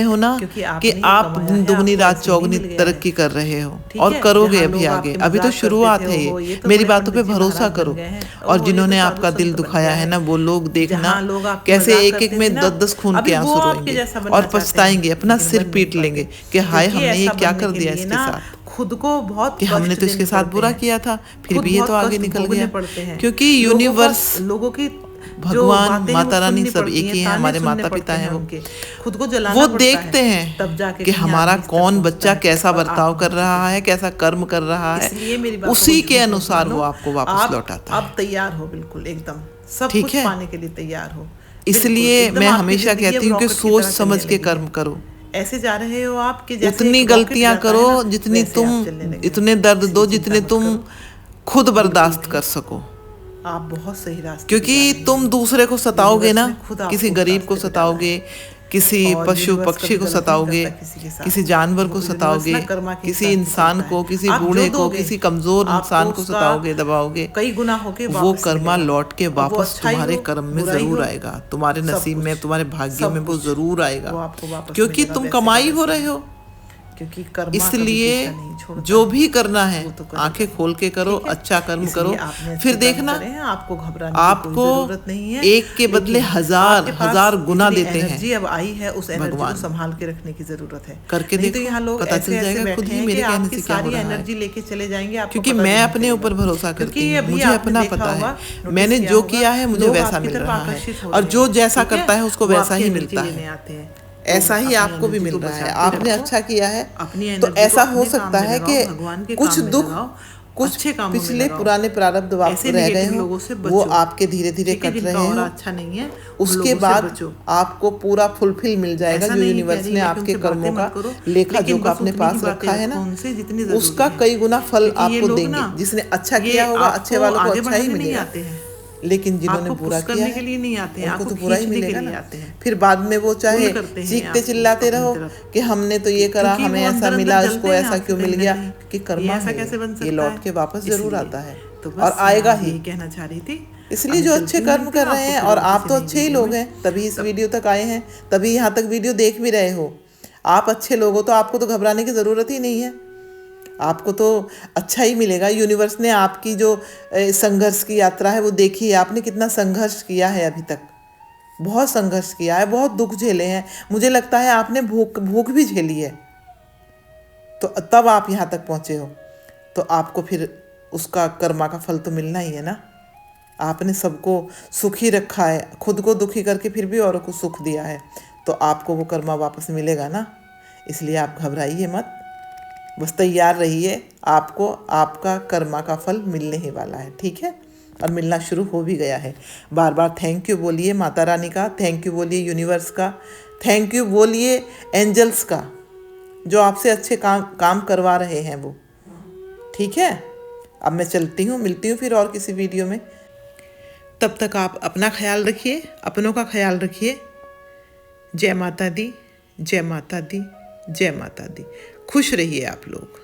गए हो ना क्योंकि आपने कि ये आप कमाया है, दुगनी आपको रात ऐसे नहीं चौगनी मिल गया तरक्की कर रहे हो ठीक और है, करोगे जहाँ अभी लोग आगे। आपके अभी तो मजाक शुरुआत करते है थे, ये। ओहो, ये तो मेरी बड़े बातों पे पंडित जी भरोसा महाराज बन करो। गए हैं, और ओहो, ये जिन्होंने तो आपका साधु दिल संत बन दुखाया गया है है। ना, वो लोग देखना जहाँ लोग आपकी कैसे मजाक एक एक करते थे में ना, 10-10 खून अभी के वो आंसू आपके रोएंगे जैसा बनना और चाहते हैं, पछताएंगे, अपना लेकिन सिर बन नहीं पीट पाते, लेंगे कि हाय क्योंकि हमने ये ऐसा क्या बनने कर के दिया लिए इसके ना साथ, खुद को बहुत कि हमने कष्ट तो इसके देने साथ पड़ते बुरा हैं, किया था फिर खुद भी ये बहुत तो आगे कष्ट निकल भोगने गया। पड़ते हैं। क्योंकि लोगों को यूनिवर्स लोगों की जो भगवान बातें हैं माता वो रानी सुननी सब पड़ती एक हैं, ही हैं, ताने हमारे सुनने माता पड़ते पिता हैं हैं वो उनके, खुद को जलाना वो पड़ता देखते है, तब हैं जाके कि कहीं हमारा आदमी इस तक कौन पहुंचता बच्चा है कैसा और आप बर्ताव कर पहुंच चुके रहा हैं। है, कैसा कर्म कर रहा है, इसलिए मेरी बातों को उसी झूठ के मत अनुसार मानो। वो आपको वापस आप लौटाता अब है। तैयार हो, बिल्कुल एकदम सब ठीक कुछ है, पाने के लिए तैयार हो, बिल्कुल इसलिए एकदम मैं आपकी हमेशा जिंदगी अब कहती हूँ कि रॉकेट की सोच तरह समझ चलने के लगी है। कर्म करो। ऐसे जा रहे हो आप कि जैसे उतनी एक रॉकेट गलतियां जाता करो है ना, जितनी वैसे तुम, आप चलने लगे हो। इतने दर्द इसलिए दो चिंता जितने मत तुम करो, खुद बिल्कुल बर्दाश्त भी। कर सको। आप बहुत सही रास्ते पे जा क्योंकि रहे तुम हो, दूसरे को सताओगे यूनिवर्स ना, ने खुद किसी आपको उस गरीब को रास्ते पे डाला है। सताओगे, किसी और पशु यूनिवर्स पक्षी कभी को गलत नहीं सताओगे, करता किसी के किसी साथ। जानवर को यूनिवर्स ना सताओगे, कर्मा के किसी हिसाब से इंसान चलता को, है। किसी आप जो बूढ़े को, दोगे किसी कमजोर आपको इंसान को उसका सताओगे, दबाओगे, कई गुना होके वो वापस कर्मा मिलेगा। लौट के अब वो वापस अच्छा ही तुम्हारे हो, कर्म में बुराई जरूर हो, आएगा, तुम्हारे सब नसीब में, कुछ, तुम्हारे भाग्यों में सब वो कुछ जरूर आएगा। वो आपको वापस क्योंकि मिलेगा तुम वैसे का कमाई हो वैसे रहे ही। हो। क्योंकि कर्मा कभी इसलिए पीछा नहीं छोड़ता जो है, भी करना है वो तो करेगा आंखें ही। खोल के करो, ठीक है, अच्छा कर्म इसलिए करो, आपने अच्छे फिर कर्म देखना करे हैं, आपको घबराने की कोई आपको जरूरत नहीं है। एक के बदले लेकिन हजार आपके पास हजार गुना इतनी देते हैं एनर्जी अब आई है, उस एनर्जी को भगवान। संभाल के रखने की जरूरत है। करके नहीं तो देखो, यहाँ लोग पता ऐसे चल ऐसे जाएगा खुद बैठे ही हैं कि मेरे कहने आपकी से क्या हो सारी रहा है। एनर्जी लेके चले जाएंगे, आपको क्योंकि पता भी मैं नहीं अपने चलेगा। ऊपर भरोसा करती क्योंकि हूँ, अभी मुझे आपने अपना देखा पता होगा, है, नोटिस मैंने किया जो होगा, किया है मुझे लोग वैसा आपकी मिल तरफ रहा है, आकर्षित और होते जो हैं, जैसा ठीक है? करता है उसको वो वैसा आपकी ही एनर्जी मिलता लेने है। आते हैं। तो ऐसा ही अपनी आपको भी एनर्जी मिल को रहा है। बचा के आपने रखो, अच्छा किया है अपनी तो एनर्जी को ऐसा हो अपने काम सकता में है लगाओ, कि भगवान के कुछ काम में दुख, लगाओ, कुछ अच्छे कामों में पिछले लगाओ। पुराने प्रारब्ध ऐसे रह गए नेगेटिव हों, लोगों से वो बचो, आपके धीरे धीरे ठीक है, कट जिनका रहे ऑरा हों। अच्छा नहीं है, उन उसके लोगों से बाद बचो। आपको पूरा फुलफिल मिल जाएगा ऐसा जो नहीं कह यूनिवर्स रही ने मैं कि आपके उनसे कर्मों बातें का मत करो, लेखा लेकिन जोखा बस अपने उतनी ही पास बातें रखा है रखो ना, उनसे जितनी जरूरी उसका है। कई गुना फल क्योंकि ये आपको लोग देंगे। ना, जिसने अच्छा ये किया होगा, अच्छे आपको वालों को आगे अच्छा ही बढ़ाने नहीं मिलेगा, आते हैं, लेकिन जिन्होंने आपको बुरा पुश किया करने है के लिए नहीं आते हैं, उनको आपको तो बुरा ही खींचने के मिलेगा लिए ना। आते हैं। फिर बाद में वो चाहे पुल करते हैं चीखते आपको चिल्लाते अपनी रहो तरफ, कि हमने तो ये करा, क्योंकि हमें वो ऐसा अंदर अंदर मिला, जलते उसको हैं ऐसा आपसे क्यों मिल कहीं ना गया, कहीं। कि ये कर्मा ऐसा है, कैसे बन ये सकता लौट है? के वापस जरूर इसलिए आता है तो और बस मैं आएगा आज ही। यही कहना चाह रही थी। इसलिए अब जो मैं अच्छे चलती हूँ, कर्म मिलती कर हूँ रहे आपको हैं, फिर और और आप किसी तो नई अच्छे ही वीडियो लोग में। हैं, तभी इस तब वीडियो तक आए हैं, तभी यहाँ तक वीडियो देख भी रहे हो। आप अच्छे लोग हो तो आपको तो घबराने की ज़रूरत ही नहीं है, आपको तो अच्छा ही मिलेगा। यूनिवर्स ने आपकी जो संघर्ष की यात्रा है वो देखी है, आपने कितना संघर्ष किया है अभी तक, बहुत संघर्ष किया है, बहुत दुख झेले हैं, मुझे लगता है आपने भूख भूख भी झेली है, तो तब आप यहाँ तक पहुँचे हो। तो आपको फिर उसका कर्मा का फल तो मिलना ही है ना। आपने सबको सुखी रखा है, खुद को दुखी करके फिर भी औरों को सुख दिया है, तो आपको वो कर्मा वापस मिलेगा ना। इसलिए आप घबराइए मत, बस तैयार रहिए, आपको आपका कर्मा का फल मिलने ही वाला है, ठीक है, और मिलना शुरू हो भी गया है। बार बार थैंक यू बोलिए माता रानी का, थैंक यू बोलिए यूनिवर्स का, थैंक यू बोलिए एंजल्स का, जो आपसे अच्छे काम करवा रहे हैं वो, ठीक है। अब मैं चलती हूँ, मिलती हूँ फिर और किसी वीडियो में। तब तक आप अपना ख्याल रखिए, अपनों का ख्याल रखिए। जय माता दी, जय माता दी, जय माता दी। खुश रहिए आप लोग।